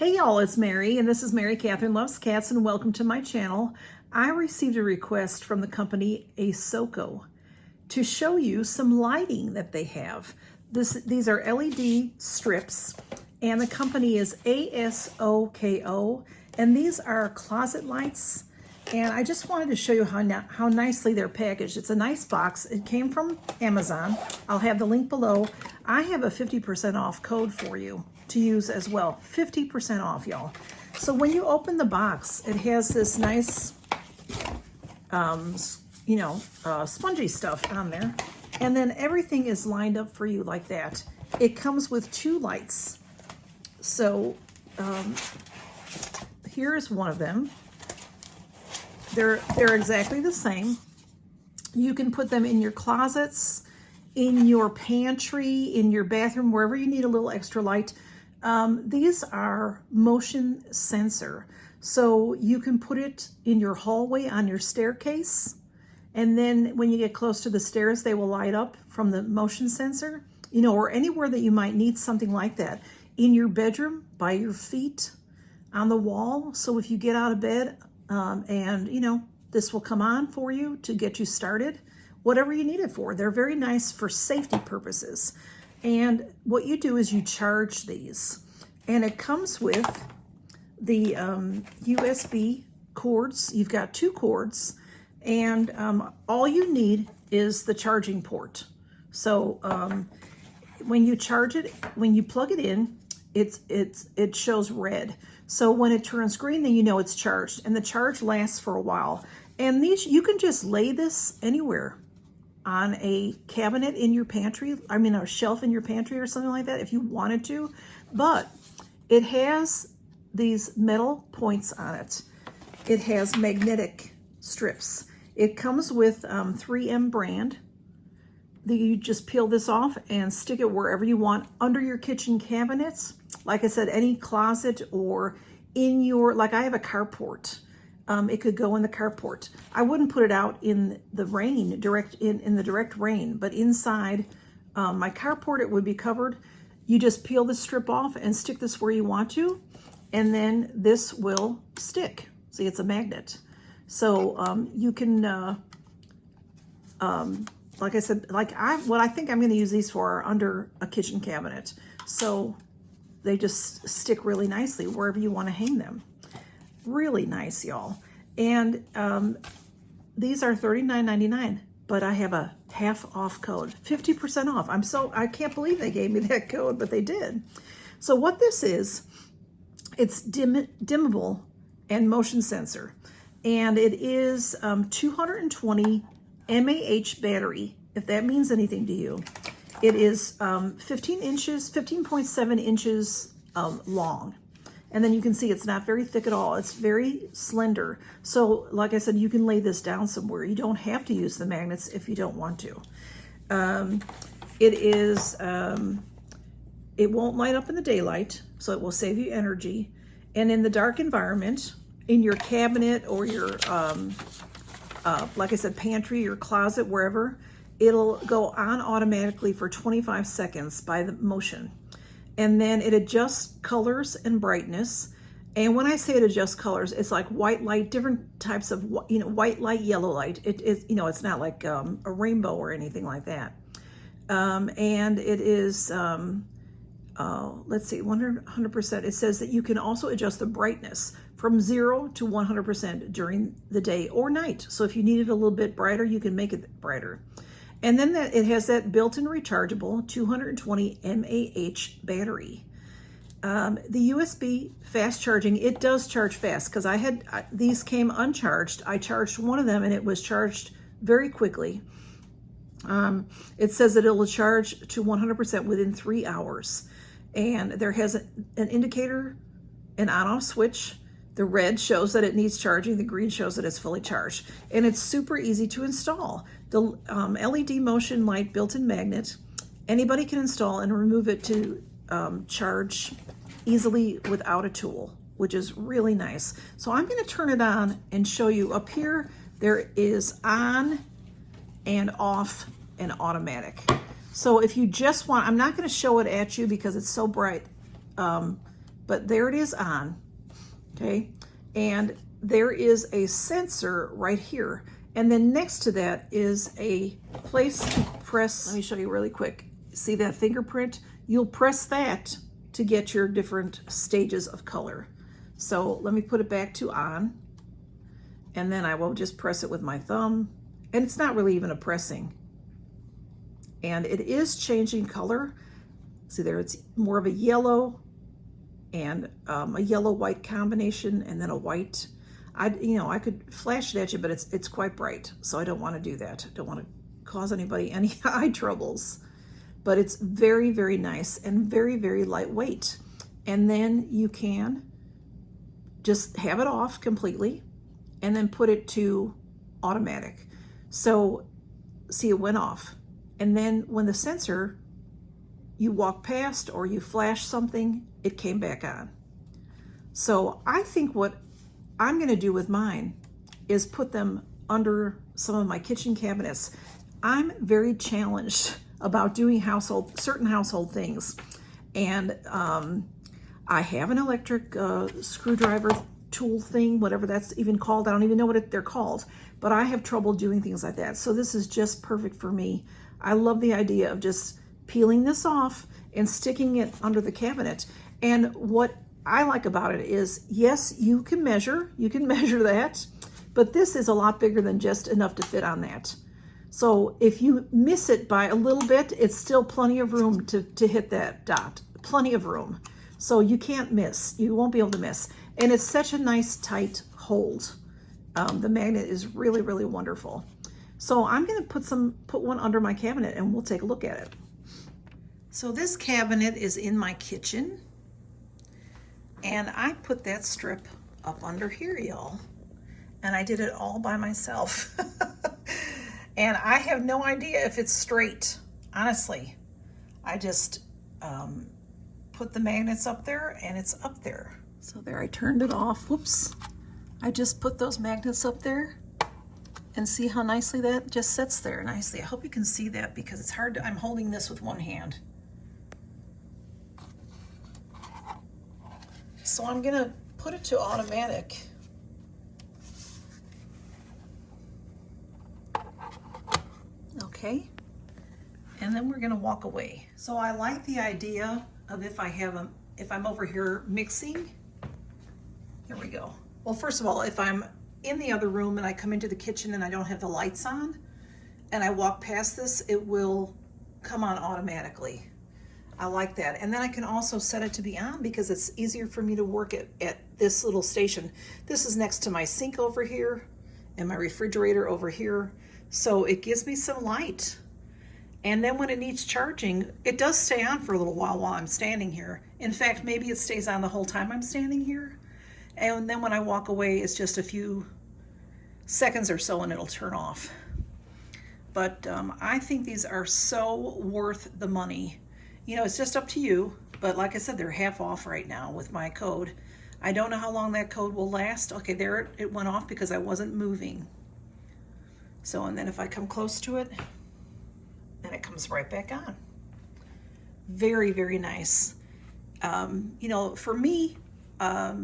Hey y'all, it's Mary, and this is Mary Catherine Loves Cats, and welcome to my channel. I received a request from the company ASOKO to show you some lighting that they have. These are LED strips, and the company is ASOKO, and these are closet lights. And I just wanted to show you how nicely they're packaged. It's a nice box. It came from Amazon. I'll have the link below. I have a 50% off code for you to use as well. 50% off, y'all. So when you open the box, it has this nice, spongy stuff on there. And then everything is lined up for you like that. It comes with 2 lights. So here's one of them. They're exactly the same. You can put them in your closets, in your pantry, in your bathroom, wherever you need a little extra light. These are motion sensor. So you can put it in your hallway on your staircase. And then when you get close to the stairs, they will light up from the motion sensor, or anywhere that you might need something like that. In your bedroom, by your feet, on the wall. So if you get out of bed, this will come on for you to get you started, whatever you need it for. They're very nice for safety purposes. And what you do is you charge these, and it comes with the USB cords. You've got 2 cords, and all you need is the charging port. So when you charge it, when you plug it in, it shows red. So when it turns green, then you know it's charged, and the charge lasts for a while. And these, you can just lay this anywhere on a cabinet in your pantry, a shelf in your pantry or something like that if you wanted to, but it has these metal points on it. It has magnetic strips. It comes with 3M brand. You just peel this off and stick it wherever you want, under your kitchen cabinets. Like I said, any closet or in your, like I have a carport. It could go in the carport. I wouldn't put it out in the rain, in the direct rain, but inside my carport, it would be covered. You just peel the strip off and stick this where you want to, and then this will stick. See, it's a magnet. So you can, like I said, what I think I'm going to use these for are under a kitchen cabinet. So they just stick really nicely wherever you want to hang them. Really nice, y'all. And these are $39.99, but I have a half off code, 50% off. I can't believe they gave me that code, but they did. So what this is, it's dimmable and motion sensor. And it is 220 mAh battery, if that means anything to you. It is 15.7 inches long. And then you can see it's not very thick at all. It's very slender. So like I said, you can lay this down somewhere. You don't have to use the magnets if you don't want to. It won't light up in the daylight, so it will save you energy. And in the dark environment, in your cabinet or your, like I said, pantry or closet, wherever, it'll go on automatically for 25 seconds by the motion. And then it adjusts colors and brightness. And when I say it adjusts colors, it's like white light, different types of, white light, yellow light. It's not like a rainbow or anything like that. And it is, let's see, 100%. It says that you can also adjust the brightness from 0 to 100% during the day or night. So if you need it a little bit brighter, you can make it brighter. And then it has that built-in rechargeable 220 mAh battery. The USB fast charging, it does charge fast, because these came uncharged. I charged one of them and it was charged very quickly. It says that it will charge to 100% within 3 hours. And there has an indicator, an on-off switch. The red shows that it needs charging. The green shows that it's fully charged. And it's super easy to install. The LED motion light built-in magnet, anybody can install and remove it to charge easily without a tool, which is really nice. So I'm going to turn it on and show you. Up here, there is on and off and automatic. So if you just want, I'm not going to show it at you because it's so bright, but but there it is on, okay? And there is a sensor right here. And then next to that is a place to press. Let me show you really quick. See that fingerprint? You'll press that to get your different stages of color. So let me put it back to on, and then I will just press it with my thumb. And it's not really even a pressing. And it is changing color. See there, it's more of a yellow and a yellow-white combination, and then a white. I could flash it at you, but it's quite bright, so I don't want to do that. I don't want to cause anybody any eye troubles. But it's very, very nice and very, very lightweight. And then you can just have it off completely and then put it to automatic. So see, it went off. And then when the sensor, you walk past or you flash something, it came back on. So I think what I'm gonna do with mine is put them under some of my kitchen cabinets. I'm very challenged about doing certain household things. And I have an electric screwdriver tool thing, whatever that's even called. I don't even know what they're called, but I have trouble doing things like that. So this is just perfect for me. I love the idea of just peeling this off and sticking it under the cabinet. And what I like about it is, yes, you can measure that, but this is a lot bigger than just enough to fit on that. So if you miss it by a little bit, it's still plenty of room to hit that dot, plenty of room. So you can't miss, you won't be able to miss. And it's such a nice tight hold. The magnet is really, really wonderful. So I'm gonna put one under my cabinet and we'll take a look at it. So this cabinet is in my kitchen, and I put that strip up under here, y'all. And I did it all by myself. And I have no idea if it's straight, honestly. I just put the magnets up there and it's up there. So there, I turned it off, whoops. I just put those magnets up there and see how nicely that just sits there nicely. I hope you can see that because it's hard I'm holding this with one hand. So I'm gonna put it to automatic. Okay, and then we're gonna walk away. So I like the idea of if I'm over here mixing, here we go. Well, first of all, if I'm in the other room and I come into the kitchen and I don't have the lights on and I walk past this, it will come on automatically. I like that. And then I can also set it to be on because it's easier for me to work at this little station. This is next to my sink over here and my refrigerator over here. So it gives me some light. And then when it needs charging, it does stay on for a little while I'm standing here. In fact, maybe it stays on the whole time I'm standing here. And then when I walk away, it's just a few seconds or so and it'll turn off. But I think these are so worth the money. You know, it's just up to you. But like I said, they're half off right now with my code. I don't know how long that code will last. Okay, there it went off because I wasn't moving. So, and then if I come close to it, then it comes right back on. Very, very nice. You know, for me, I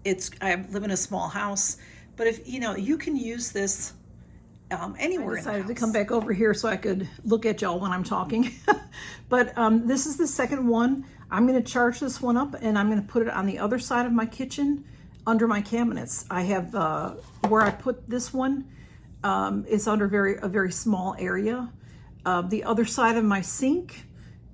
live in a small house, but if, you know, you can use this anywhere in the house. I decided to come back over here so I could look at y'all when I'm talking. But this is the second one. I'm gonna charge this one up and I'm gonna put it on the other side of my kitchen under my cabinets. I have, where I put this one, is under a very small area. The other side of my sink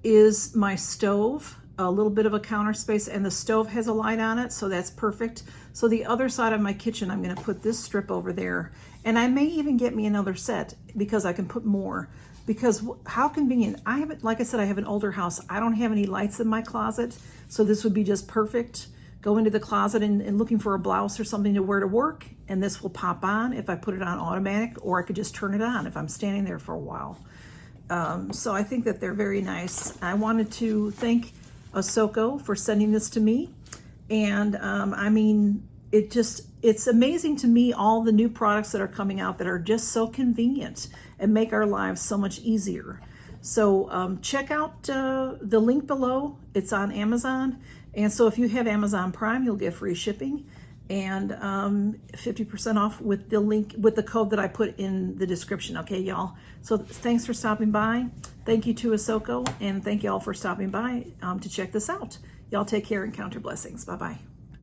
is my stove, a little bit of a counter space, and the stove has a light on it, so that's perfect. So the other side of my kitchen, I'm gonna put this strip over there, and I may even get me another set because I can put more. Because how convenient. I haven't, like I said, I have an older house. I don't have any lights in my closet, so this would be just perfect. Go into the closet and looking for a blouse or something to wear to work, and this will pop on if I put it on automatic, or I could just turn it on if I'm standing there for a while. So I think that they're very nice. I wanted to thank ASOKO for sending this to me. And I mean, it's amazing to me, all the new products that are coming out that are just so convenient and make our lives so much easier. So check out the link below. It's on Amazon. And so if you have Amazon Prime, you'll get free shipping and 50% off with the link, with the code that I put in the description. Okay, y'all. So thanks for stopping by. Thank you to ASOKO, and thank y'all for stopping by to check this out. Y'all take care and count your blessings. Bye-bye.